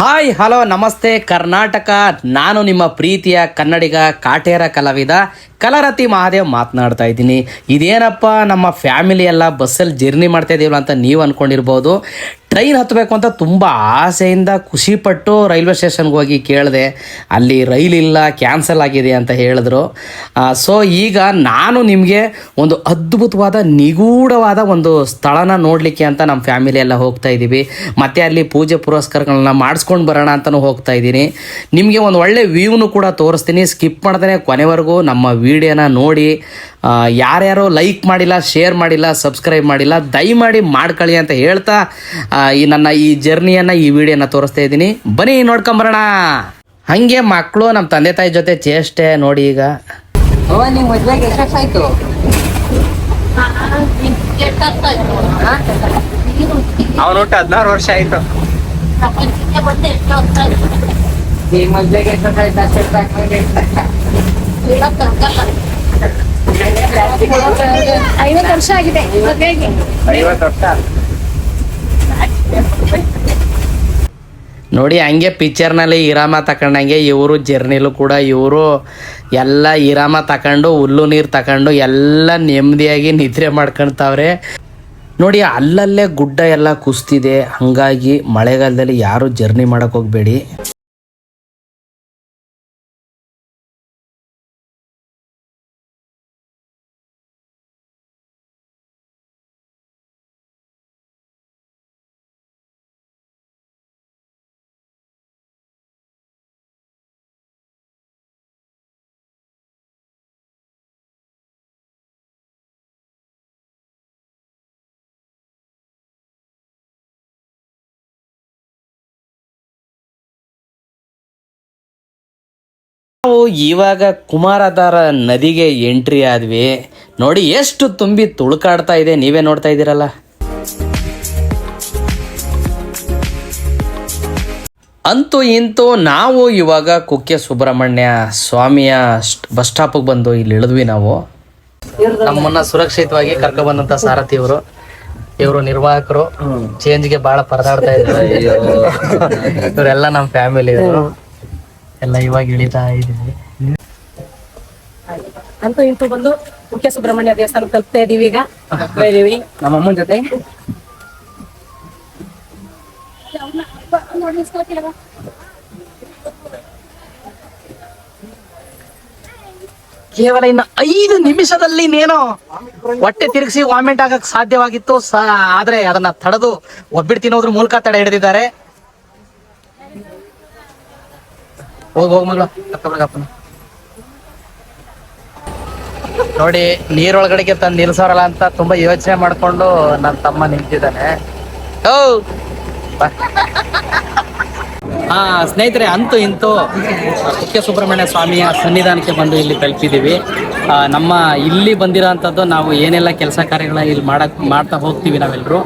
Hi hello ನಮಸ್ತೆ ಕರ್ನಾಟಕ. ನಾನು ನಿಮ್ಮ ಪ್ರೀತಿಯ ಕನ್ನಡಿಗ ಕಾಟೇರ ಕಲಾವಿದ ಕಲರತಿ ಮಹಾದೇವ್ ಮಾತನಾಡ್ತಾ ಇದ್ದೀನಿ. ಇದೇನಪ್ಪ ನಮ್ಮ ಫ್ಯಾಮಿಲಿ ಎಲ್ಲ ಬಸ್ಸಲ್ಲಿ ಜರ್ನಿ ಮಾಡ್ತಾ ಇದೀವಲ್ಲ ಅಂತ ನೀವು ಅಂದ್ಕೊಂಡಿರ್ಬೋದು. ಟ್ರೈನ್ ಹತ್ತಬೇಕು ಅಂತ ತುಂಬ ಆಸೆಯಿಂದ ಖುಷಿಪಟ್ಟು ರೈಲ್ವೆ ಸ್ಟೇಷನ್ಗೆ ಹೋಗಿ ಕೇಳಿದೆ. ಅಲ್ಲಿ ರೈಲಿಲ್ಲ, ಕ್ಯಾನ್ಸಲ್ ಆಗಿದೆ ಅಂತ ಹೇಳಿದ್ರು. ಸೊ ಈಗ ನಾನು ನಿಮಗೆ ಒಂದು ಅದ್ಭುತವಾದ ನಿಗೂಢವಾದ ಒಂದು ಸ್ಥಳನ ನೋಡಲಿಕ್ಕೆ ಅಂತ ನಮ್ಮ ಫ್ಯಾಮಿಲಿ ಎಲ್ಲ ಹೋಗ್ತಾ ಇದ್ದೀವಿ. ಮತ್ತು ಅಲ್ಲಿ ಪೂಜೆ ಪುರಸ್ಕಾರಗಳನ್ನ ಮಾಡಿಸ್ಕೊಂಡು ಬರೋಣ ಅಂತಲೂ ಹೋಗ್ತಾ ಇದ್ದೀನಿ. ನಿಮಗೆ ಒಂದು ಒಳ್ಳೆ ವ್ಯೂನು ಕೂಡ ತೋರಿಸ್ತೀನಿ. ಸ್ಕಿಪ್ ಮಾಡ್ದೇ ಕೊನೆವರೆಗೂ ನಮ್ಮ ವಿಡಿಯೋನ ನೋಡಿ. ಯಾರ್ಯಾರೋ ಲೈಕ್ ಮಾಡಿಲ್ಲ, ಶೇರ್ ಮಾಡಿಲ್ಲ, ಸಬ್ಸ್ಕ್ರೈಬ್ ಮಾಡಿಲ್ಲ, ದಯಮಾಡಿ ಮಾಡ್ಕೊಳ್ಳಿ ಅಂತ ಹೇಳ್ತಾ ನನ್ನ ಈ ಜರ್ನಿಯನ್ನು, ಈ ವಿಡಿಯೋನ ತೋರಿಸ್ತಾ ಇದ್ದೀನಿ. ಬನ್ನಿ ನೋಡ್ಕೊಂಬರೋಣ. ಹಾಗೆ ಮಕ್ಕಳು ನಮ್ಮ ತಂದೆ ತಾಯಿ ಜೊತೆ ಚೇಷ್ಟೆ ನೋಡಿ. ಈಗ ನಿಮ್ಮ ಮದ್ವೆಗೆ ಎಷ್ಟು ವರ್ಷ ಆಯ್ತು? ಅವನು ಒಟ್ಟು 16 ವರ್ಷ ಆಯ್ತು. ನಿಮ್ಮ ಮದ್ವೆಗೆ ಎಷ್ಟು ವರ್ಷ ಆಯ್ತು? ಅಷ್ಟೇ 50 ವರ್ಷ ಆಗಿದೆ ಮದ್ವೆಗೆ. 50 ವರ್ಷ ನೋಡಿ. ಹಂಗೆ ಪಿಕ್ಚರ್ನಲ್ಲಿ ಇರಾಮ ತಗೊಂಡಂಗೆ ಇವರು ಜರ್ನಿಲು ಕೂಡ ಇವರು ಎಲ್ಲ ಇರಾಮ ತಗೊಂಡು ಹುಲ್ಲು ನೀರು ತಗೊಂಡು ಎಲ್ಲ ನೆಮ್ಮದಿಯಾಗಿ ನಿದ್ರೆ ಮಾಡ್ಕೊಳ್ತಾವ್ರೆ ನೋಡಿ. ಅಲ್ಲಲ್ಲೇ ಗುಡ್ಡ ಎಲ್ಲ ಕುಸ್ತಿದೆ. ಹಾಗಾಗಿ ಮಳೆಗಾಲದಲ್ಲಿ ಯಾರು ಜರ್ನಿ ಮಾಡೋಕೆ ಹೋಗಬೇಡಿ. ನಾವು ಇವಾಗ ಕುಮಾರಧಾರ ನದಿಗೆ ಎಂಟ್ರಿ ಆದ್ವಿ ನೋಡಿ. ಎಷ್ಟು ತುಂಬಿ ತುಳುಕಾಡ್ತಾ ಇದೆ, ನೀವೇ ನೋಡ್ತಾ ಇದ್ದೀರಲ್ಲ. ಅಂತೂ ಇಂತೂ ನಾವು ಇವಾಗ ಕುಕ್ಕೆ ಸುಬ್ರಹ್ಮಣ್ಯ ಸ್ವಾಮಿಯ ಬಸ್ ಸ್ಟಾಪಿಗೆ ಬಂದು ಇಲ್ಲಿ ಇಳಿದ್ವಿ. ನಾವು ನಮ್ಮನ್ನ ಸುರಕ್ಷಿತವಾಗಿ ಕರ್ಕೊ ಬಂದಂತ ಸಾರಥಿ ಇವರು ನಿರ್ವಾಹಕರು. ಚೇಂಜ್ಗೆ ಬಹಳ ಪರದಾಡ್ತಾ ಇದ್ರು ಇವರೆಲ್ಲ ನಮ್ಮ ಫ್ಯಾಮಿಲಿ ಎಲ್ಲ. ಇವಾಗ ಇಳಿತಾ ಇದ್ದೀವಿ. ಅಂತೂ ಇಂತೂ ಬಂದು ಕುಕ್ಕೆ ಸುಬ್ರಹ್ಮಣ್ಯ ದೇವಸ್ಥಾನ ತಲುಪ್ತಾ ಇದೀವಿ. ಈಗ ನಮ್ಮ ಅಮ್ಮನ ಜೊತೆ ಕೇವಲ ಇನ್ನು 5 ನಿಮಿಷದಲ್ಲಿ ನೇನೋ ಹೊಟ್ಟೆ ತಿರುಗಿಸಿ ವಾಮಿಟ್ ಆಗಕ್ ಸಾಧ್ಯವಾಗಿತ್ತು. ಆದ್ರೆ ಅದನ್ನ ತಡೆದು ಒಬ್ಬಿಟ್ಟು ತಿನ್ನೋದ್ರ ಮೂಲಕ ತಡೆ ಹಿಡಿದಿದ್ದಾರೆ. ಹೋಗ್ ಮಗಳು ನೋಡಿ. ನೀರೊಳಗಡೆಗೆ ತಂದು ನಿಲ್ಸೋರಲ್ಲ ಅಂತ ತುಂಬಾ ಯೋಚನೆ ಮಾಡ್ಕೊಂಡು ನನ್ನ ತಮ್ಮ ನಿಂತಿದ್ದಾನೆ. ಸ್ನೇಹಿತರೆ, ಅಂತೂ ಇಂತೂ ಕುಕ್ಕೆ ಸುಬ್ರಹ್ಮಣ್ಯ ಸ್ವಾಮಿಯ ಸನ್ನಿಧಾನಕ್ಕೆ ಬಂದು ಇಲ್ಲಿ ತಲುಪಿದ್ದೀವಿ. ನಮ್ಮ ಇಲ್ಲಿ ಬಂದಿರೋಂಥದ್ದು ನಾವು ಏನೆಲ್ಲ ಕೆಲಸ ಕಾರ್ಯಗಳ ಇಲ್ಲಿ ಮಾಡ್ತಾ ಹೋಗ್ತೀವಿ ನಾವೆಲ್ಲರೂ,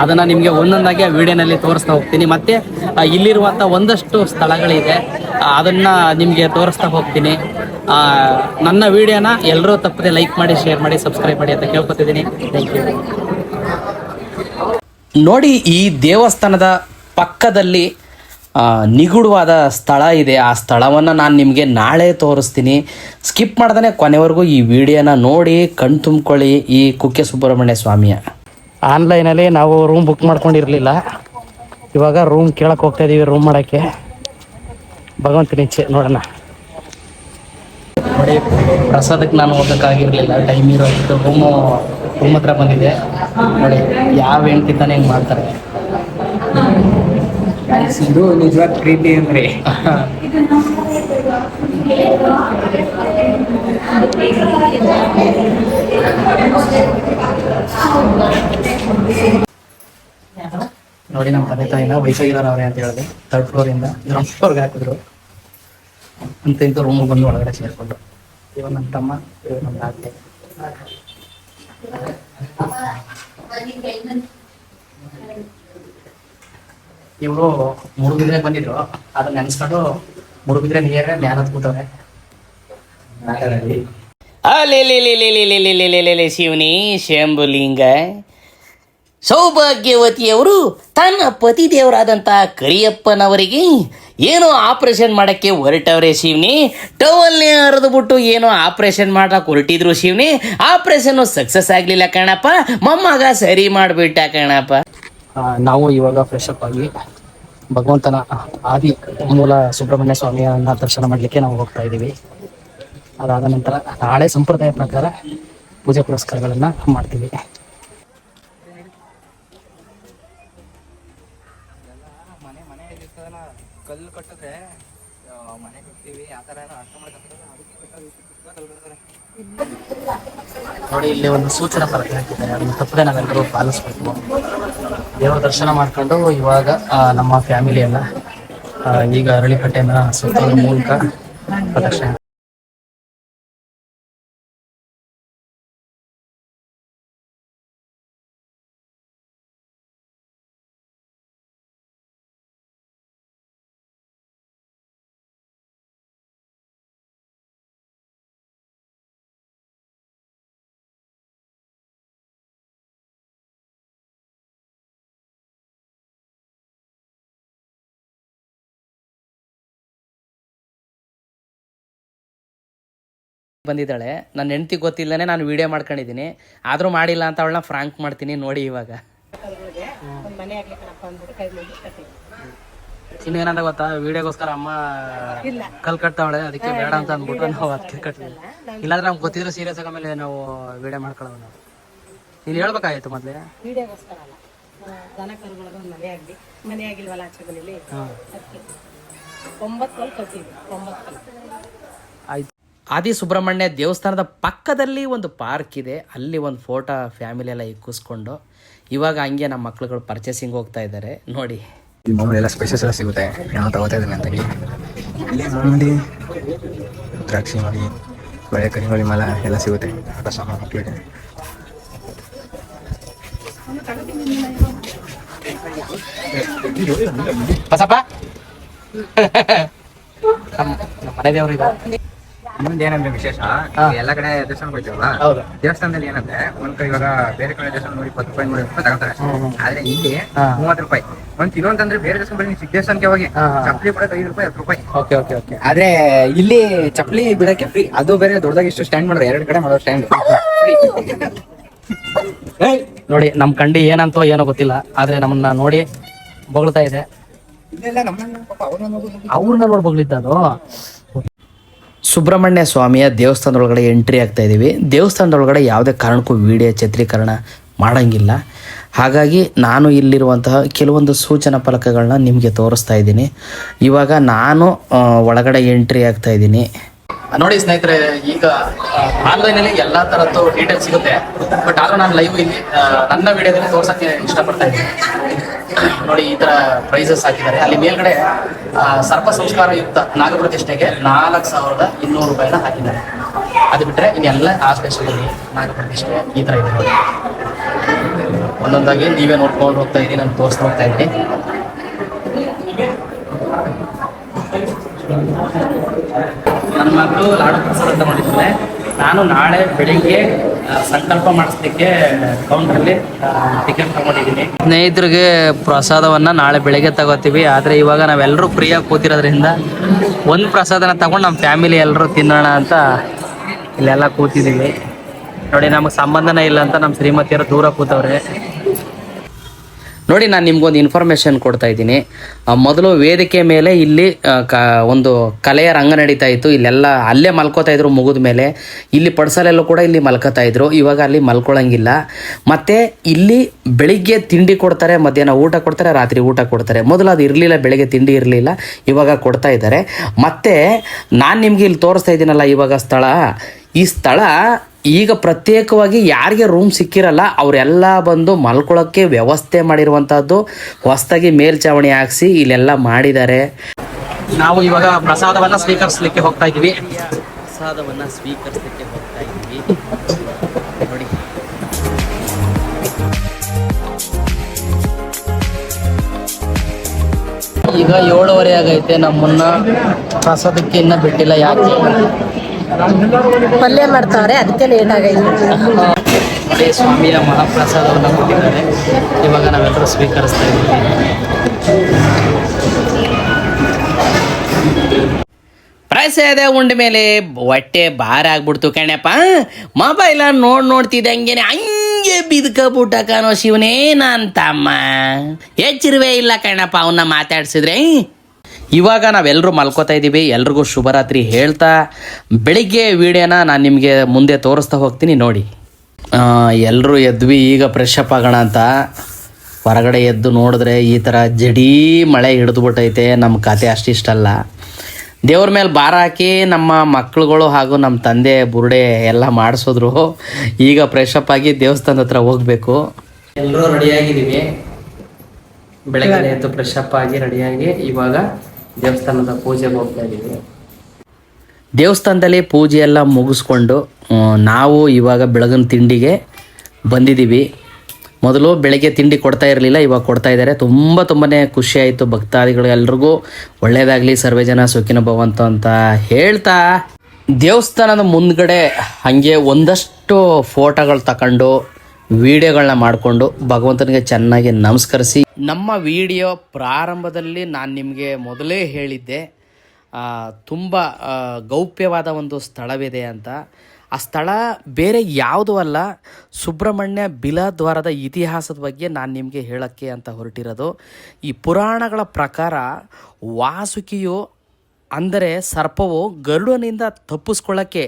ಅದನ್ನು ನಿಮಗೆ ಒಂದೊಂದಾಗಿ ಆ ವಿಡಿಯೋನಲ್ಲಿ ತೋರಿಸ್ತಾ ಹೋಗ್ತೀನಿ. ಮತ್ತು ಇಲ್ಲಿರುವಂಥ ಒಂದಷ್ಟು ಸ್ಥಳಗಳಿದೆ, ಅದನ್ನು ನಿಮಗೆ ತೋರಿಸ್ತಾ ಹೋಗ್ತೀನಿ. ನನ್ನ ವಿಡಿಯೋನ ಎಲ್ಲರೂ ತಪ್ಪದೆ ಲೈಕ್ ಮಾಡಿ, ಶೇರ್ ಮಾಡಿ, ಸಬ್ಸ್ಕ್ರೈಬ್ ಮಾಡಿ ಅಂತ ಕೇಳ್ಕೊತಿದ್ದೀನಿ. Thank you. ನೋಡಿ, ಈ ದೇವಸ್ಥಾನದ ಪಕ್ಕದಲ್ಲಿ ನಿಗೂಢವಾದ ಸ್ಥಳ ಇದೆ. ಆ ಸ್ಥಳವನ್ನು ನಾನು ನಿಮಗೆ ನಾಳೆ ತೋರಿಸ್ತೀನಿ. ಸ್ಕಿಪ್ ಮಾಡ್ದೇ ಕೊನೆವರೆಗೂ ಈ ವಿಡಿಯೋನ ನೋಡಿ ಕಣ್ ತುಂಬ್ಕೊಳ್ಳಿ. ಈ ಕುಕ್ಕೆ ಸುಬ್ರಹ್ಮಣ್ಯ ಸ್ವಾಮಿಯ ಆನ್ಲೈನಲ್ಲಿ ನಾವು ರೂಮ್ ಬುಕ್ ಮಾಡ್ಕೊಂಡಿರಲಿಲ್ಲ. ಇವಾಗ ರೂಮ್ ಕೇಳಕ್ಕೆ ಹೋಗ್ತಾ ಇದ್ದೀವಿ. ರೂಮ್ ಮಾಡೋಕ್ಕೆ ಭಗವಂತನ ಇಚ್ಛೆ, ನೋಡೋಣ. ನೋಡಿ, ಪ್ರಸಾದಕ್ಕೆ ನಾನು ಹೋಗೋಕ್ಕಾಗಿರಲಿಲ್ಲ, ಟೈಮ್ ಇರೋದು. ರೂಮ್ ಹತ್ರ ಬಂದಿದೆ ನೋಡಿ. ಯಾವ ಹೆಂಡ್ತಿ ತಾನೇ ಹಿಂಗೆ ಮಾಡ್ತಾರೆ. ಇದು ನಿಜವಾದ ಪ್ರೀತಿ ಅಂದ್ರೆ. ನೋಡಿ, ನಮ್ಮ ತಂದೆ ತಾಯಿನ ವಯಸ್ಸಾಗಿರೋರವ್ರೆ ಅಂತ ಹೇಳಿದೆ. 3rd ಫ್ಲೋರಿಂದ ಗ್ರೌಂಡ್ ಫ್ಲೋರ್ಗೆ ಹಾಕಿದ್ರು. ಅಂತ ಇಂಥ ರೂಮಿಗೆ ಬಂದು ಒಳಗಡೆ ಸೇರಿಕೊಂಡು ಇವಾಗ ನಮ್ಮ ತಮ್ಮ, ಇವಾಗ ನಮ್ಮ ಅತ್ತೆ. ಇವರು ಮುಡುಬಿದ್ರೆ ಬಂದಿದ್ರು. ಅದನ್ನ ನೆನೆಸ್ಕೊಂಡು ಮುಡುಬಿದ್ರೆ ನೀರೇ ಜ್ಞಾನ ಕೂತವ್ರೆ. ಶಿವನಿ ಶಂಭುಲಿಂಗ ಸೌಭಾಗ್ಯವತಿಯವರು ತನ್ನ ಪತಿದೇವರಾದಂಥ ಕರಿಯಪ್ಪನವರಿಗೆ ಏನೋ ಆಪರೇಷನ್ ಮಾಡೋಕ್ಕೆ ಹೊರಟವ್ರೆ ಶಿವನಿ. ಟವಲ್ನೇ ಹರಿದ್ಬಿಟ್ಟು ಏನೋ ಆಪರೇಷನ್ ಮಾಡಕ್ಕೆ ಹೊರಟಿದ್ರು ಶಿವನಿ. ಆಪರೇಷನ್ನು ಸಕ್ಸಸ್ ಆಗಲಿಲ್ಲ ಕಣಪ್ಪ. ಮೊಮ್ಮಗ ಸರಿ ಮಾಡಿಬಿಟ್ಟ ಕಣಪ್ಪ. ನಾವು ಇವಾಗ ಫ್ರೆಶ್ ಅಪ್ ಆಗಿ ಭಗವಂತನ ಆದಿ ಮೂಲ ಸುಬ್ರಹ್ಮಣ್ಯ ಸ್ವಾಮಿಯನ್ನ ದರ್ಶನ ಮಾಡಲಿಕ್ಕೆ ನಾವು ಹೋಗ್ತಾ ಇದ್ದೀವಿ. ಅದಾದ ನಂತರ ನಾಳೆ ಸಂಪ್ರದಾಯ ಪ್ರಕಾರ ಪೂಜೆ ಪುರಸ್ಕಾರಗಳನ್ನ ಮಾಡ್ತೀವಿ. ಕಲ್ಲು ಕಟ್ಟಿದ್ರೆ ಮನೆ ಕಟ್ತೀವಿ ಆ ಥರ ಅರ್ಥ ನೋಡಿ, ಇಲ್ಲಿ ಒಂದು ಸೂಚನಾ ಫಲಕ ಹಾಕಿದ್ದಾರೆ. ಅದನ್ನು ತಪ್ಪದೆ ನಾವೆಲ್ಲರೂ ಪಾಲಿಸ್ಬೇಕು. ದೇವರ ದರ್ಶನ ಮಾಡ್ಕೊಂಡು ಇವಾಗ ನಮ್ಮ ಫ್ಯಾಮಿಲಿ ಎಲ್ಲ ಈಗ ಅರಳಿಕಟ್ಟೆನ ಸುತ್ತೋದ್ರ ಮೂಲಕ ಪ್ರದಕ್ಷಿಣೆ. ಬಂದಿದ್ದಾಳೆ. ನನ್ನ ಹೆಂಡತಿ ಗೊತ್ತಿಲ್ಲನೇ ನಾನು ವಿಡಿಯೋ ಮಾಡ್ಕೊಂಡಿದ್ದೀನಿ. ಆದರೂ ಮಾಡಿಲ್ಲ ಅಂತ ಅವಳನ್ನ ಫ್ರಾಂಕ್ ಮಾಡ್ತೀನಿ ನೋಡಿ. ಇವಾಗ ಇನ್ನೇನಂತ ಗೊತ್ತಾ, ವಿಡಿಯೋಗೋಸ್ಕರ ಅಮ್ಮ ಕಲ್ ಕಟ್ತಾವಳೆ, ಅದಕ್ಕೆ ಬೇಡ ಅಂತ ಅಂದ್ಬಿಟ್ಟು ನಾವು ಅದಕ್ಕೆ ಕಟ್ತೀವಿ. ಇಲ್ಲಾಂದ್ರೆ ನಮ್ಗೆ ಗೊತ್ತಿದ್ರೆ ಸೀರಿಯಸ್ ಆಗಿ ಆಮೇಲೆ ನಾವು ವಿಡಿಯೋ ಮಾಡ್ಕೊಳ್ಳೋದು. ನಾವು ನೀನು ಹೇಳ್ಬೇಕಾಗಿತ್ತು ಮೊದಲೇ. ವಿಡಿಯೋಗೋಸ್ಕರ ಅಲ್ಲ, ದನ ಕರುಗಳದ್ದು ಒಂದು ಮನೆ ಆಗಿಲ್ವಲ್ಲ ಆಚೆ ಮನೇಲಿ. 9 ಕಲ್ಲು ಕಟ್ಟಿದ್ವಿ. 9 ಕಲ್ಲು ಆಯ್ತು. ಆದಿ ಸುಬ್ರಹ್ಮಣ್ಯ ದೇವಸ್ಥಾನದ ಪಕ್ಕದಲ್ಲಿ ಒಂದು ಪಾರ್ಕ್ ಇದೆ. ಅಲ್ಲಿ ಒಂದು ಫೋಟೋ ಫ್ಯಾಮಿಲಿ ಎಲ್ಲ ಇಕ್ಕಿಸ್ಕೊಂಡು ಇವಾಗ ಹಂಗೆ ನಮ್ಮ ಮಕ್ಳುಗಳು ಪರ್ಚೇಸಿಂಗ್ ಹೋಗ್ತಾ ಇದ್ದಾರೆ ನೋಡಿ. ಈ ಮಾಮೂಲಿ ಎಲ್ಲ ಸ್ಪೈಸಸ್ ಎಲ್ಲ ಸಿಗುತ್ತೆ. ಏನೋ ತಗೋತಾ ಇದ್ದಾನೆ ಅಂತ ಇಲ್ಲಿ ಮಾಮೂಲಿ ದ್ರಾಕ್ಷಿ ಮಾಡಿ ಬಳೆ ಕರಿಮಳಿ ಮಲ ಎಲ್ಲ ಸಿಗುತ್ತೆ. ರಸಮ ಮಕ್ಕಳಿಗೆ ಬಸಪ್ಪ ನಮ್ಮ ಮನೆ ದೇವರು ಇದೆ. ಇನ್ನೊಂದು ಏನಂದ್ರೆ ವಿಶೇಷ, ಎಲ್ಲ ಕಡೆ ದೇವಸ್ಥಾನ ಹೋಗ್ತೀವಲ್ಲ, ಹೌದು. ದೇವಸ್ಥಾನದಲ್ಲಿ ಏನಂದ್ರೆ ಒಂದ್ ಕಡೆ ಇವಾಗ ಬೇರೆ ಕಡೆ ದೇವಸ್ಥಾನ ನೋಡಿ 10 ರೂಪಾಯಿ 30 ರೂಪಾಯಿ ತಗೋತಾರೆ. ಆದ್ರೆ ಇಲ್ಲಿ 30 ರೂಪಾಯಿ. ಇನ್ನೊಂದಂದ್ರೆ ಬೇರೆ ದೇವಸ್ಥಾನ ಬರೀ ಸಿಕ್ಕ ದೇವಸ್ಥಾನಕ್ಕೆ ಹೋಗಿ ಚಪ್ಪಲಿ ಬಿಡಕ್ಕೆ 5 ರೂಪಾಯಿ 10 ರೂಪಾಯಿ. Okay okay okay. ಆದ್ರೆ ಇಲ್ಲಿ ಚಪ್ಪಲಿ ಬಿಡಕ್ಕೆ ಫ್ರೀ. ಅದು ಬೇರೆ ದೊಡ್ಡದಾಗಿ ಇಷ್ಟು ಸ್ಟ್ಯಾಂಡ್ ಮಾಡೋರು, 2 ಕಡೆ ಮಾಡೋ ಸ್ಟ್ಯಾಂಡ್. ನೋಡಿ, ನಮ್ ಕಂಡಿ ಏನಂತೋ ಏನೋ ಗೊತ್ತಿಲ್ಲ, ಆದ್ರೆ ನಮ್ಮನ್ನ ನೋಡಿ ಬೊಗಳ್ತಾ ಇದೆ. ಅವ್ರನ್ನ ನೋಡಿ ಬೊಗಳಿದ್ದ ಅದು. ಸುಬ್ರಹ್ಮಣ್ಯ ಸ್ವಾಮಿಯ ದೇವಸ್ಥಾನದೊಳಗಡೆ ಎಂಟ್ರಿ ಆಗ್ತಾ ಇದ್ದೀವಿ. ದೇವಸ್ಥಾನದೊಳಗಡೆ ಯಾವುದೇ ಕಾರಣಕ್ಕೂ ವಿಡಿಯೋ ಚಿತ್ರೀಕರಣ ಮಾಡೋಂಗಿಲ್ಲ. ಹಾಗಾಗಿ ನಾನು ಇಲ್ಲಿರುವಂತಹ ಕೆಲವೊಂದು ಸೂಚನಾ ಫಲಕಗಳನ್ನ ನಿಮಗೆ ತೋರಿಸ್ತಾ ಇದ್ದೀನಿ. ಇವಾಗ ನಾನು ಒಳಗಡೆ ಎಂಟ್ರಿ ಆಗ್ತಾ ಇದ್ದೀನಿ. ನೋಡಿ ಸ್ನೇಹಿತರೆ, ಈಗ ಆನ್ಲೈನಲ್ಲಿ ಎಲ್ಲ ಥರದ್ದು ಡೀಟೇಲ್ಸ್ ಸಿಗುತ್ತೆ. ಬಟ್ ಆದರೂ ನಾನು ಲೈವ್ ಇಲ್ಲಿ ನನ್ನ ವಿಡಿಯೋದಲ್ಲಿ ತೋರ್ಸೋಕ್ಕೆ ಇಷ್ಟಪಡ್ತಾ ಇದ್ದೀನಿ. ನೋಡಿ, ಈ ಥರ ಪ್ರೈಸಸ್ ಹಾಕಿದ್ದಾರೆ. ಅಲ್ಲಿ ಮೇಲ್ಗಡೆ ಸರ್ಪ ಸಂಸ್ಕಾರಯುಕ್ತ ನಾಗಪ್ರತಿಷ್ಠೆಗೆ 4200 ರೂಪಾಯಿನ ಹಾಕಿದ್ದಾರೆ. ಅದು ಬಿಟ್ಟರೆ ಇನ್ನೆಲ್ಲ ಆ ಸ್ಪೆಷಲಿ ನಾಗಪ್ರತಿಷ್ಠೆ ಈ ಥರ ಇದೆ ನೋಡಿ. ಒಂದೊಂದಾಗಿ ನೀವೇ ನೋಡ್ಕೊಂಡು ಹೋಗ್ತಾ ಇದ್ದೀನಿ, ನಾನು ತೋರಿಸ್ತಾ ಹೋಗ್ತಾ ಇದ್ದೀನಿ. ನನ್ನ ಮಗಳು ಲಾಡು ಪ್ರಸಾದ ಅಂತ ಮಾಡಿದ್ದಾರೆ. ನಾನು ನಾಳೆ ಬೆಳಿಗ್ಗೆ ಸಂಕಲ್ಪ ಮಾಡಿಸ್ಲಿಕ್ಕೆ ಕೌಂಟ್ರಲ್ಲಿ ಟಿಕೆಟ್ ತಗೊಂಡಿದ್ದೀನಿ. ಸ್ನೇಹಿತರಿಗೆ ಪ್ರಸಾದವನ್ನು ನಾಳೆ ಬೆಳಿಗ್ಗೆ ತಗೋತೀವಿ. ಆದರೆ ಇವಾಗ ನಾವೆಲ್ಲರೂ ಫ್ರೀಯಾಗಿ ಕೂತಿರೋದ್ರಿಂದ ಒಂದು ಪ್ರಸಾದನ ತಗೊಂಡು ನಮ್ಮ ಫ್ಯಾಮಿಲಿ ಎಲ್ಲರೂ ತಿನ್ನೋಣ ಅಂತ ಇಲ್ಲೆಲ್ಲ ಕೂತಿದ್ದೀವಿ. ನೋಡಿ, ನಮಗೆ ಸಂಬಂಧನೇ ಇಲ್ಲ ಅಂತ ನಮ್ಮ ಶ್ರೀಮತಿಯರು ದೂರ ಕೂತವ್ರೆ. ನೋಡಿ, ನಾನು ನಿಮ್ಗೊಂದು ಇನ್ಫಾರ್ಮೇಷನ್ ಕೊಡ್ತಾ ಇದ್ದೀನಿ. ಮೊದಲು ವೇದಿಕೆ ಮೇಲೆ ಇಲ್ಲಿ ಒಂದು ಕಲೆಯ ರಂಗ ನಡೀತಾ ಇತ್ತು. ಇಲ್ಲೆಲ್ಲ ಅಲ್ಲೇ ಮಲ್ಕೋತಾ ಇದ್ರು ಮುಗಿದ ಮೇಲೆ. ಇಲ್ಲಿ ಪಡ್ಸಲೆಲ್ಲೂ ಕೂಡ ಇಲ್ಲಿ ಮಲ್ಕೋತಾ ಇದ್ರು. ಇವಾಗ ಅಲ್ಲಿ ಮಲ್ಕೊಳ್ಳಂಗಿಲ್ಲ. ಮತ್ತು ಇಲ್ಲಿ ಬೆಳಿಗ್ಗೆ ತಿಂಡಿ ಕೊಡ್ತಾರೆ, ಮಧ್ಯಾಹ್ನ ಊಟ ಕೊಡ್ತಾರೆ, ರಾತ್ರಿ ಊಟ ಕೊಡ್ತಾರೆ. ಮೊದಲು ಅದು ಇರಲಿಲ್ಲ, ಬೆಳಿಗ್ಗೆ ತಿಂಡಿ ಇರಲಿಲ್ಲ, ಇವಾಗ ಕೊಡ್ತಾ ಇದ್ದಾರೆ. ಮತ್ತು ನಾನು ನಿಮಗೆ ಇಲ್ಲಿ ತೋರಿಸ್ತಾ ಇದ್ದೀನಲ್ಲ ಇವಾಗ ಸ್ಥಳ, ಈ ಸ್ಥಳ ಈಗ ಪ್ರತ್ಯೇಕವಾಗಿ ಯಾರಿಗೆ ರೂಮ್ ಸಿಕ್ಕಿರಲ್ಲ ಅವರೆಲ್ಲ ಬಂದು ಮಲ್ಕೊಳ್ಳೋಕ್ಕೆ ವ್ಯವಸ್ಥೆ ಮಾಡಿರುವಂಥದ್ದು. ಹೊಸದಾಗಿ ಮೇಲ್ಛಾವಣಿ ಹಾಕ್ಸಿ ಇಲ್ಲೆಲ್ಲ ಮಾಡಿದ್ದಾರೆ. ನಾವು ಇವಾಗ ಪ್ರಸಾದವನ್ನು ಸ್ವೀಕರಿಸಲಿಕ್ಕೆ ಹೋಗ್ತಾ ಇದ್ದೀವಿ. ಪ್ರಸಾದವನ್ನು ಸ್ವೀಕರಿಸಲಿಕ್ಕೆ ಹೋಗ್ತಾ ಇದ್ದೀವಿ ನೋಡಿ. ಈಗ 7:30 ಆಗೈತೆ. ನಮ್ಮನ್ನ ಪ್ರಸಾದಕ್ಕೆ ಇನ್ನೂ ಬಿಟ್ಟಿಲ್ಲ. ಯಾಕೆ ಪಲ್ಯ ಮಾಡ್ತಾವ್ರೆ, ಅದಕ್ಕೆ ಲೇಟ್ ಆಗೈತೆ. ನೋಡಿ ಸ್ವಾಮಿಯ ಮಹಾಪ್ರಸಾದವನ್ನು ಕೊಟ್ಟಿದ್ದಾರೆ. ಇವಾಗ ನಾವೆಲ್ಲರೂ ಸ್ವೀಕರಿಸ್ತಾ ಇದ್ದೀವಿ. ಪ್ರಸಾದ ಉಂಡ ಮೇಲೆ ಹೊಟ್ಟೆ ಭಾರ ಆಗ್ಬಿಡ್ತು ಕಣಪ್ಪ. ಮೊಬೈಲ ನೋಡ್ತಿದ್ದಂಗೆನೆ ಹಂಗೆ ಬಿದ್ಕಬಿಟ್ಟ ಕಾನೋ ಶಿವನೇ ನನ್ನ ತಮ್ಮ. ಎಚ್ಚರಿವೇ ಇಲ್ಲ ಕಣಪ್ಪ ಅವನ್ನ ಮಾತಾಡ್ಸಿದ್ರೆ. ಇವಾಗ ನಾವೆಲ್ಲರೂ ಮಲ್ಕೋತಾ ಇದ್ದೀವಿ. ಎಲ್ರಿಗೂ ಶುಭರಾತ್ರಿ ಹೇಳ್ತಾ ಬೆಳಿಗ್ಗೆ ವಿಡಿಯೋನ ನಾನು ನಿಮಗೆ ಮುಂದೆ ತೋರಿಸ್ತಾ ಹೋಗ್ತೀನಿ ನೋಡಿ. ಎಲ್ಲರೂ ಎದ್ವಿ, ಈಗ ಫ್ರೆಶ್ ಅಪ್ ಆಗೋಣ ಅಂತ ಹೊರಗಡೆ ಎದ್ದು ನೋಡಿದ್ರೆ ಈ ಥರ ಜಡೀ ಮಳೆ ಹಿಡಿದ್ಬಿಟ್ಟೈತೆ. ನಮ್ಮ ಕತೆ ಅಷ್ಟಿಷ್ಟಲ್ಲ. ದೇವ್ರ ಮೇಲೆ ಭಾರ ಹಾಕಿ ನಮ್ಮ ಮಕ್ಕಳುಗಳು ಹಾಗೂ ನಮ್ಮ ತಂದೆ ಬುರುಡೆ ಎಲ್ಲ ಮಾಡಿಸಿದ್ರು. ಈಗ ಫ್ರೆಶ್ ಅಪ್ ಆಗಿ ದೇವಸ್ಥಾನದ ಹತ್ರ ಹೋಗಬೇಕು. ಎಲ್ಲರೂ ರೆಡಿಯಾಗಿದ್ದೀವಿ. ಬೆಳಗ್ಗೆ ಎದ್ದು ಫ್ರೆಶ್ ಅಪ್ ಆಗಿ ರೆಡಿಯಾಗಿ ಇವಾಗ ದೇವಸ್ಥಾನದ ಪೂಜೆಗೆ ಹೋಗ್ತಾ ಇದ್ದೀವಿ. ದೇವಸ್ಥಾನದಲ್ಲಿ ಪೂಜೆ ಎಲ್ಲ ಮುಗಿಸ್ಕೊಂಡು ನಾವು ಇವಾಗ ಬೆಳಗಿನ ತಿಂಡಿಗೆ ಬಂದಿದ್ದೀವಿ. ಮೊದಲು ಬೆಳಗ್ಗೆ ತಿಂಡಿ ಕೊಡ್ತಾ ಇರಲಿಲ್ಲ, ಇವಾಗ ಕೊಡ್ತಾ ಇದ್ದಾರೆ. ತುಂಬಾ ಖುಷಿ ಆಯಿತು. ಭಕ್ತಾದಿಗಳು ಎಲ್ರಿಗೂ ಒಳ್ಳೆಯದಾಗಲಿ, ಸರ್ವೇ ಜನ ಸುಖಿನ ಭವಂತು ಅಂತ ಹೇಳ್ತಾ ದೇವಸ್ಥಾನದ ಮುಂದ್ಗಡೆ ಹಾಗೆ ಒಂದಷ್ಟು ಫೋಟೋಗಳು ತಗೊಂಡು ವಿಡಿಯೋಗಳನ್ನ ಮಾಡಿಕೊಂಡು ಭಗವಂತನಿಗೆ ಚೆನ್ನಾಗಿ ನಮಸ್ಕರಿಸಿ, ನಮ್ಮ ವಿಡಿಯೋ ಪ್ರಾರಂಭದಲ್ಲಿ ನಾನು ನಿಮಗೆ ಮೊದಲೇ ಹೇಳಿದ್ದೆ ತುಂಬ ಗೌಪ್ಯವಾದ ಒಂದು ಸ್ಥಳವಿದೆ ಅಂತ. ಆ ಸ್ಥಳ ಬೇರೆ ಯಾವುದೂ ಅಲ್ಲ, ಸುಬ್ರಹ್ಮಣ್ಯ ಬಿಲದ್ವಾರದ ಇತಿಹಾಸದ ಬಗ್ಗೆ ನಾನು ನಿಮಗೆ ಹೇಳೋಕ್ಕೆ ಅಂತ ಹೊರಟಿರೋದು. ಈ ಪುರಾಣಗಳ ಪ್ರಕಾರ ವಾಸುಕಿಯು ಅಂದರೆ ಸರ್ಪವು ಗರುಡನಿಂದ ತಪ್ಪಿಸ್ಕೊಳ್ಳೋಕ್ಕೆ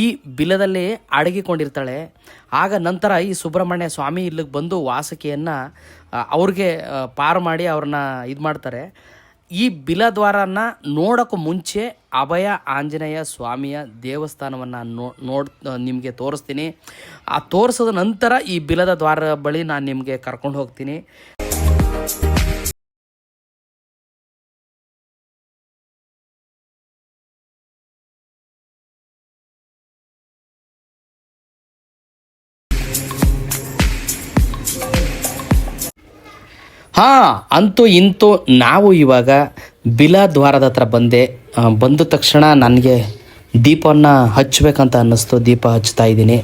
ಈ ಬಿಲದಲ್ಲಿ ಅಡಗಿಕೊಂಡಿರ್ತಾಳೆ. ಆಗ ನಂತರ ಈ ಸುಬ್ರಹ್ಮಣ್ಯ ಸ್ವಾಮಿ ಇಲ್ಲಿಗೆ ಬಂದು ವಾಸುಕಿಯನ್ನು ಅವ್ರಿಗೆ ಪಾರು ಮಾಡಿ ಅವ್ರನ್ನ ಇದು ಮಾಡ್ತಾರೆ. ಈ ಬಿಲದ್ವಾರನ ನೋಡೋಕ್ಕೂ ಮುಂಚೆ ಅಭಯ ಆಂಜನೇಯ ಸ್ವಾಮಿಯ ದೇವಸ್ಥಾನವನ್ನು ನಿಮಗೆ ತೋರಿಸ್ತೀನಿ. ಆ ತೋರಿಸಿದ ನಂತರ ಈ ಬಿಲದ ದ್ವಾರ ಬಳಿ ನಾನು ನಿಮಗೆ ಕರ್ಕೊಂಡು ಹೋಗ್ತೀನಿ. ಅಂತೂ ಇಂತೂ ನಾವು ಇವಾಗ ಬಿಲದ್ವಾರದ ಹತ್ರ ಬಂದ ತಕ್ಷಣ ನನಗೆ ದೀಪವನ್ನು ಹಚ್ಚಬೇಕಂತ ಅನ್ನಿಸ್ತು. ದೀಪ ಹಚ್ತಾ ಇದ್ದೀನಿ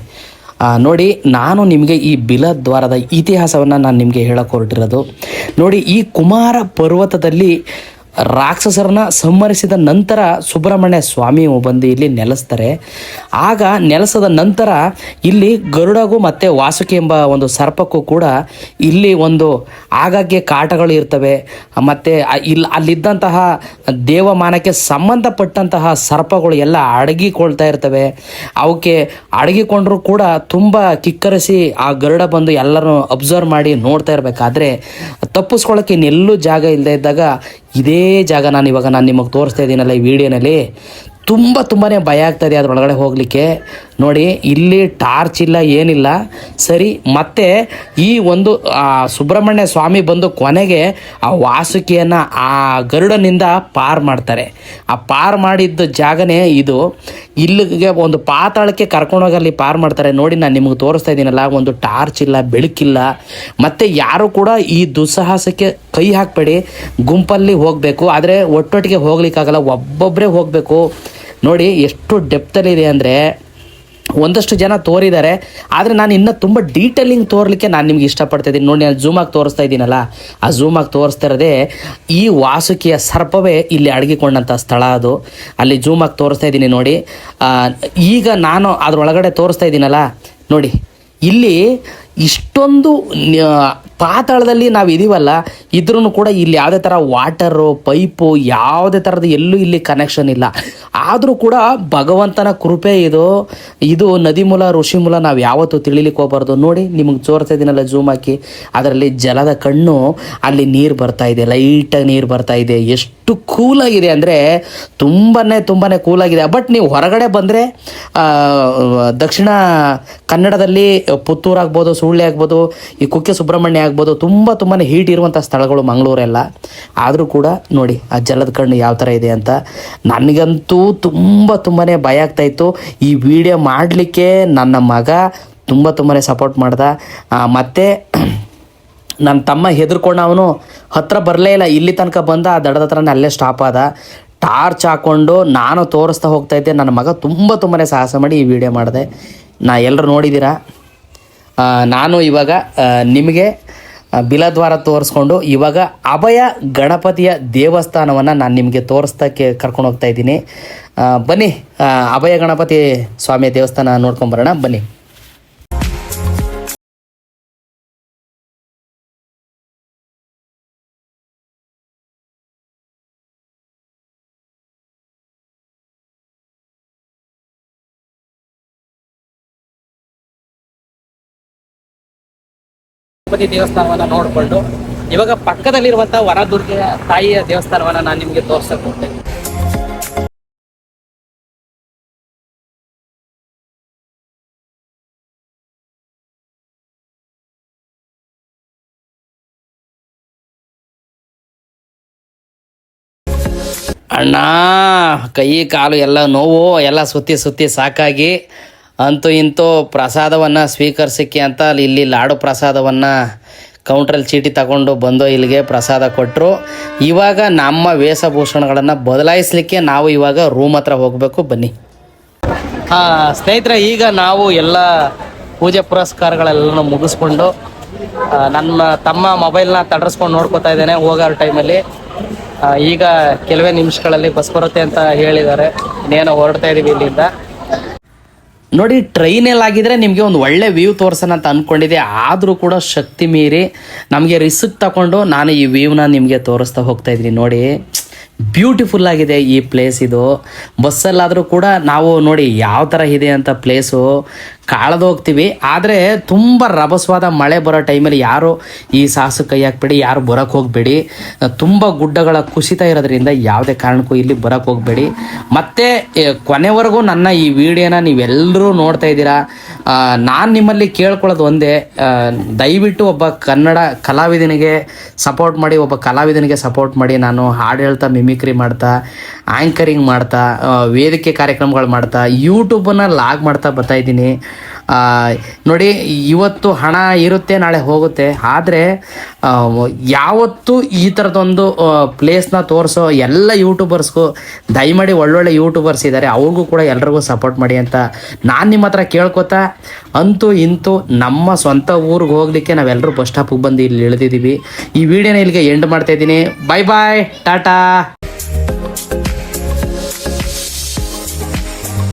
ನೋಡಿ. ನಾನು ನಿಮಗೆ ಈ ಬಿಲದ್ವಾರದ ಇತಿಹಾಸವನ್ನು ನಾನು ನಿಮಗೆ ಹೇಳಕ್ಕೆ ಹೊರಟಿರೋದು ನೋಡಿ. ಈ ಕುಮಾರ ಪರ್ವತದಲ್ಲಿ ರಾಕ್ಷಸರನ್ನ ಸಂಹರಿಸಿದ ನಂತರ ಸುಬ್ರಹ್ಮಣ್ಯ ಸ್ವಾಮಿ ಬಂದು ಇಲ್ಲಿ ನೆಲೆಸ್ತಾರೆ. ಆಗ ನೆಲೆಸದ ನಂತರ ಇಲ್ಲಿ ಗರುಡಗೂ ಮತ್ತು ವಾಸುಕಿ ಎಂಬ ಒಂದು ಸರ್ಪಕ್ಕೂ ಕೂಡ ಇಲ್ಲಿ ಒಂದು ಆಗಾಗ್ಗೆ ಕಾಟಗಳು ಇರ್ತವೆ. ಮತ್ತು ಅಲ್ಲಿದ್ದಂತಹ ದೇವಮಾನಕ್ಕೆ ಸಂಬಂಧಪಟ್ಟಂತಹ ಸರ್ಪಗಳು ಎಲ್ಲ ಅಡಗಿಕೊಳ್ತಾ ಇರ್ತವೆ. ಅವಕ್ಕೆ ಅಡಗಿಕೊಂಡ್ರೂ ಕೂಡ ತುಂಬ ಕಿಕ್ಕರಿಸಿ ಆ ಗರುಡ ಬಂದು ಎಲ್ಲರೂ ಅಬ್ಸರ್ವ್ ಮಾಡಿ ನೋಡ್ತಾ ಇರಬೇಕಾದ್ರೆ ತಪ್ಪಿಸ್ಕೊಳ್ಳೋಕ್ಕೆ ಇನ್ನೆಲ್ಲೂ ಜಾಗ ಇಲ್ಲದೆ ಇದ್ದಾಗ ಇದೇ ಜಾಗ ನಾನು ನಿಮಗೆ ತೋರಿಸ್ತಾ ಇದ್ದೀನಲ್ಲ ಈ ವಿಡಿಯೋನಲ್ಲಿ, ತುಂಬಾ ಭಯ ಆಗ್ತಾಯಿದೆ ಅದರೊಳಗಡೆ ಹೋಗಲಿಕ್ಕೆ. ನೋಡಿ, ಇಲ್ಲಿ ಟಾರ್ಚ್ ಇಲ್ಲ, ಏನಿಲ್ಲ ಸರಿ. ಮತ್ತು ಈ ಒಂದು ಸುಬ್ರಹ್ಮಣ್ಯ ಸ್ವಾಮಿ ಬಂದು ಕೊನೆಗೆ ಆ ವಾಸುಕಿಯನ್ನು ಆ ಗರುಡನಿಂದ ಪಾರು ಮಾಡ್ತಾರೆ. ಆ ಪಾರು ಮಾಡಿದ್ದ ಜಾಗನೇ ಇದು. ಇಲ್ಲಿಗೆ ಒಂದು ಪಾತಾಳಕ್ಕೆ ಕರ್ಕೊಂಡೋಗಲ್ಲಿ ಪಾರು ಮಾಡ್ತಾರೆ. ನೋಡಿ, ನಾನು ನಿಮಗೆ ತೋರಿಸ್ತಾ ಇದ್ದೀನಲ್ಲ, ಒಂದು ಟಾರ್ಚ್ ಇಲ್ಲ, ಬೆಳಕಿಲ್ಲ. ಮತ್ತು ಯಾರು ಕೂಡ ಈ ದುಸ್ಸಾಹಸಕ್ಕೆ ಕೈ ಹಾಕಬೇಡಿ. ಗುಂಪಲ್ಲಿ ಹೋಗಬೇಕು, ಆದರೆ ಒಟ್ಟೊಟ್ಟಿಗೆ ಹೋಗ್ಲಿಕ್ಕಾಗಲ್ಲ, ಒಬ್ಬೊಬ್ಬರೇ ಹೋಗಬೇಕು. ನೋಡಿ ಎಷ್ಟು ಡೆಪ್ತಲ್ಲಿದೆ ಅಂದರೆ ಒಂದಷ್ಟು ಜನ ತೋರಿದ್ದಾರೆ, ಆದರೆ ನಾನು ಇನ್ನೂ ತುಂಬ ಡೀಟೇಲಿಂಗ್ ತೋರಲಿಕ್ಕೆ ನಾನು ನಿಮ್ಗೆ ಇಷ್ಟಪಡ್ತಾಯಿದ್ದೀನಿ. ನೋಡಿ, ನಾನು ಝೂಮಾಗಿ ತೋರಿಸ್ತಾ ಇದ್ದೀನಲ್ಲ, ಆ ಝೂಮಾಗಿ ತೋರಿಸ್ತಾ ಇರೋದೇ ಈ ವಾಸುಕಿಯ ಸರ್ಪವೇ ಇಲ್ಲಿ ಅಡಗಿಕೊಂಡಂಥ ಸ್ಥಳ. ಅದು ಅಲ್ಲಿ ಝೂಮಾಗಿ ತೋರಿಸ್ತಾ ಇದ್ದೀನಿ ನೋಡಿ. ಈಗ ನಾನು ಅದರೊಳಗಡೆ ತೋರಿಸ್ತಾ ಇದ್ದೀನಲ್ಲ ನೋಡಿ, ಇಲ್ಲಿ ಇಷ್ಟೊಂದು ಪಾತಾಳದಲ್ಲಿ ನಾವು ಇದೀವಲ್ಲ, ಇದ್ರೂ ಕೂಡ ಇಲ್ಲಿ ಯಾವುದೇ ಥರ ವಾಟರು ಪೈಪು ಯಾವುದೇ ಥರದ್ದು ಎಲ್ಲೂ ಇಲ್ಲಿ ಕನೆಕ್ಷನ್ ಇಲ್ಲ. ಆದರೂ ಕೂಡ ಭಗವಂತನ ಕೃಪೆ ಇದು ನದಿ ಮೂಲ ಋಷಿ ಮೂಲ ನಾವು ಯಾವತ್ತೂ ತಿಳಿಲಿಕ್ಕೆ ಹೋಗ್ಬಾರ್ದು. ನೋಡಿ, ನಿಮಗೆ ತೋರಿಸ್ತಾ ಇದ್ದೀನಲ್ಲ ಝೂಮ್ ಹಾಕಿ, ಅದರಲ್ಲಿ ಜಲದ ಕಣ್ಣು, ಅಲ್ಲಿ ನೀರು ಬರ್ತಾ ಇದೆ, ಲೈಟಾಗಿ ನೀರು ಬರ್ತಾ ಇದೆ. ಎಷ್ಟು ಕೂಲಾಗಿದೆ ಅಂದರೆ ತುಂಬಾ ಕೂಲಾಗಿದೆ. ಬಟ್ ನೀವು ಹೊರಗಡೆ ಬಂದರೆ ದಕ್ಷಿಣ ಕನ್ನಡದಲ್ಲಿ ಪುತ್ತೂರು ಆಗ್ಬೋದು, ಸುಳ್ಳೆ ಆಗ್ಬೋದು, ಈ ಕುಕ್ಕೆ ಸುಬ್ರಹ್ಮಣ್ಯ ಆಗ್ಬೋದು, ತುಂಬ ಹೀಟ್ ಇರುವಂಥ ಸ್ಥಳಗಳು ಮಂಗಳೂರೆಲ್ಲ. ಆದರೂ ಕೂಡ ನೋಡಿ ಆ ಜಲದ ಕಣ್ಣು ಯಾವ ಥರ ಇದೆ ಅಂತ. ನನಗಂತೂ ತುಂಬ ಭಯ ಆಗ್ತಾಯಿತ್ತು. ಈ ವಿಡಿಯೋ ಮಾಡಲಿಕ್ಕೆ ನನ್ನ ಮಗ ತುಂಬ ಸಪೋರ್ಟ್ ಮಾಡ್ದ. ಮತ್ತು ನನ್ನ ತಮ್ಮ ಹೆದರ್ಕೊಂಡು ಅವನು ಹತ್ರ ಬರಲೇ ಇಲ್ಲ. ಇಲ್ಲಿ ತನಕ ಬಂದ, ಆ ದಡದ ಹತ್ರನೇ ಅಲ್ಲೇ ಸ್ಟಾಪ್ ಆದ. ಟಾರ್ಚ್ ಹಾಕ್ಕೊಂಡು ನಾನು ತೋರಿಸ್ತಾ ಹೋಗ್ತಾ ಇದ್ದೆ. ನನ್ನ ಮಗ ತುಂಬಾ ಸಾಹಸ ಮಾಡಿ ಈ ವಿಡಿಯೋ ಮಾಡಿದೆ. ಎಲ್ಲರೂ ನೋಡಿದ್ದೀರಾ. ನಾನು ಇವಾಗ ನಿಮಗೆ ಬಿಲದ್ವಾರ ತೋರಿಸ್ಕೊಂಡು ಇವಾಗ ಅಭಯ ಗಣಪತಿಯ ದೇವಸ್ಥಾನವನ್ನು ನಾನು ನಿಮಗೆ ತೋರಿಸ್ತಕ್ಕೆ ಕರ್ಕೊಂಡು ಹೋಗ್ತಾ ಇದ್ದೀನಿ. ಬನ್ನಿ, ಅಭಯ ಗಣಪತಿ ಸ್ವಾಮಿಯ ದೇವಸ್ಥಾನ ನೋಡ್ಕೊಂಬರೋಣ ಬನ್ನಿ. ಗಣಪತಿ ದೇವಸ್ಥಾನವನ್ನ ನೋಡಿಕೊಂಡು ಇವಾಗ ಪಕ್ಕದಲ್ಲಿರುವಂತಹ ವರದುರ್ಗ ತಾಯಿಯ ದೇವಸ್ಥಾನವನ್ನ ನಾನು ನಿಮಗೆ ತೋರ್ಸಕ್ ಹೋಗ್ತೇನೆ. ಅಣ್ಣ ಕೈ ಕಾಲು ಎಲ್ಲ ನೋವು ಎಲ್ಲ ಸುತ್ತಿ ಸಾಕಾಗಿ ಅಂತೂ ಇಂತೂ ಪ್ರಸಾದವನ್ನು ಸ್ವೀಕರಿಸಕ್ಕೆ ಅಂತ ಇಲ್ಲಿ ಲಾಡು ಪ್ರಸಾದವನ್ನು ಕೌಂಟ್ರಲ್ಲಿ ಚೀಟಿ ತಗೊಂಡು ಬಂದು ಇಲ್ಲಿಗೆ ಪ್ರಸಾದ ಕೊಟ್ಟರು. ಇವಾಗ ನಮ್ಮ ವೇಷಭೂಷಣಗಳನ್ನು ಬದಲಾಯಿಸಲಿಕ್ಕೆ ನಾವು ಇವಾಗ ರೂಮ್ ಹತ್ರ ಹೋಗಬೇಕು. ಬನ್ನಿ. ಸ್ನೇಹಿತರೆ, ಈಗ ನಾವು ಎಲ್ಲ ಪೂಜೆ ಪುರಸ್ಕಾರಗಳೆಲ್ಲ ಮುಗಿಸ್ಕೊಂಡು ನನ್ನ ತಮ್ಮ ಮೊಬೈಲ್ನ ತಡರಿಸ್ಕೊಂಡು ನೋಡ್ಕೋತಾ ಇದ್ದೇನೆ ಹೋಗೋ ಟೈಮಲ್ಲಿ. ಈಗ ಕೆಲವೇ ನಿಮಿಷಗಳಲ್ಲಿ ಬಸ್ ಬರುತ್ತೆ ಅಂತ ಹೇಳಿದ್ದಾರೆ. ಇನ್ನೇನೋ ಹೊರಡ್ತಾ ಇದ್ದೀವಿ ಇಲ್ಲಿಂದ. ನೋಡಿ, ಟ್ರೈನಲ್ಲಿ ಆಗಿದ್ರೆ ನಿಮಗೆ ಒಂದು ಒಳ್ಳೆ ವ್ಯೂ ತೋರ್ಸೋಣ ಅಂತ ಅಂದ್ಕೊಂಡಿದ್ದೆ. ಆದರೂ ಕೂಡ ಶಕ್ತಿ ಮೀರಿ ನಮಗೆ ರಿಸ್ಕ್ ತಗೊಂಡು ನಾನು ಈ ವ್ಯೂನ ನಿಮಗೆ ತೋರಿಸ್ತಾ ಹೋಗ್ತಾ ಇದ್ದೀನಿ. ನೋಡಿ, ಬ್ಯೂಟಿಫುಲ್ ಆಗಿದೆ ಈ ಪ್ಲೇಸ್. ಇದು ಬಸ್ಸಲ್ಲಾದರೂ ಕೂಡ ನಾವು ನೋಡಿ ಯಾವ ಥರ ಇದೆ ಅಂತ ಪ್ಲೇಸು ಕಾಳದು ಹೋಗ್ತೀವಿ. ಆದರೆ ತುಂಬ ರಭಸವಾದ ಮಳೆ ಬರೋ ಟೈಮಲ್ಲಿ ಯಾರು ಈ ಸಾಹಸ ಕೈ ಹಾಕ್ಬೇಡಿ, ಯಾರು ಬರೋಕ್ಕೆ ಹೋಗಬೇಡಿ. ತುಂಬ ಗುಡ್ಡಗಳ ಕುಸಿತ ಇರೋದ್ರಿಂದ ಯಾವುದೇ ಕಾರಣಕ್ಕೂ ಇಲ್ಲಿ ಬರೋಕ್ಕೆ ಹೋಗಬೇಡಿ. ಮತ್ತು ಕೊನೆವರೆಗೂ ನನ್ನ ಈ ವಿಡಿಯೋನ ನೀವೆಲ್ಲರೂ ನೋಡ್ತಾ ಇದ್ದೀರಾ. ನಾನು ನಿಮ್ಮಲ್ಲಿ ಕೇಳ್ಕೊಳ್ಳೋದು ಒಂದೇ, ದಯವಿಟ್ಟು ಒಬ್ಬ ಕನ್ನಡ ಕಲಾವಿದನಿಗೆ ಸಪೋರ್ಟ್ ಮಾಡಿ, ಒಬ್ಬ ಕಲಾವಿದನಿಗೆ ಸಪೋರ್ಟ್ ಮಾಡಿ. ನಾನು ಹಾಡು ಹೇಳ್ತಾ ಮಿಮಿಕ್ರಿ ಮಾಡ್ತಾ, ಆ್ಯಂಕರಿಂಗ್ ಮಾಡ್ತಾ, ವೇದಿಕೆ ಕಾರ್ಯಕ್ರಮಗಳು ಮಾಡ್ತಾ, ಯೂಟ್ಯೂಬನ್ನು ಲಾಗ್ ಮಾಡ್ತಾ ಬರ್ತಾಯಿದ್ದೀನಿ. ನೋಡಿ, ಇವತ್ತು ಹಣ ಇರುತ್ತೆ, ನಾಳೆ ಹೋಗುತ್ತೆ. ಆದರೆ ಯಾವತ್ತೂ ಈ ಥರದೊಂದು ಪ್ಲೇಸ್ನ ತೋರಿಸೋ ಎಲ್ಲ ಯೂಟ್ಯೂಬರ್ಸ್ಗೂ ದಯಮಾಡಿ ಒಳ್ಳೊಳ್ಳೆ ಯೂಟ್ಯೂಬರ್ಸ್ ಇದ್ದಾರೆ, ಅವ್ರಿಗೂ ಕೂಡ ಎಲ್ರಿಗೂ ಸಪೋರ್ಟ್ ಮಾಡಿ ಅಂತ ನಾನು ನಿಮ್ಮ ಹತ್ರ ಕೇಳ್ಕೊತಾ, ಅಂತೂ ಇಂತೂ ನಮ್ಮ ಸ್ವಂತ ಊರಿಗೆ ಹೋಗಲಿಕ್ಕೆ ನಾವೆಲ್ಲರೂ ಬಸ್ ಸ್ಟಾಪಿಗೆ ಬಂದು ಇಲ್ಲಿ ಇಳಿದಿದ್ದೀವಿ. ಈ ವಿಡಿಯೋನ ಇಲ್ಲಿಗೆ ಎಂಡ್ ಮಾಡ್ತಾಯಿದ್ದೀನಿ. ಬಾಯ್ ಬಾಯ್, ಟಾಟಾ.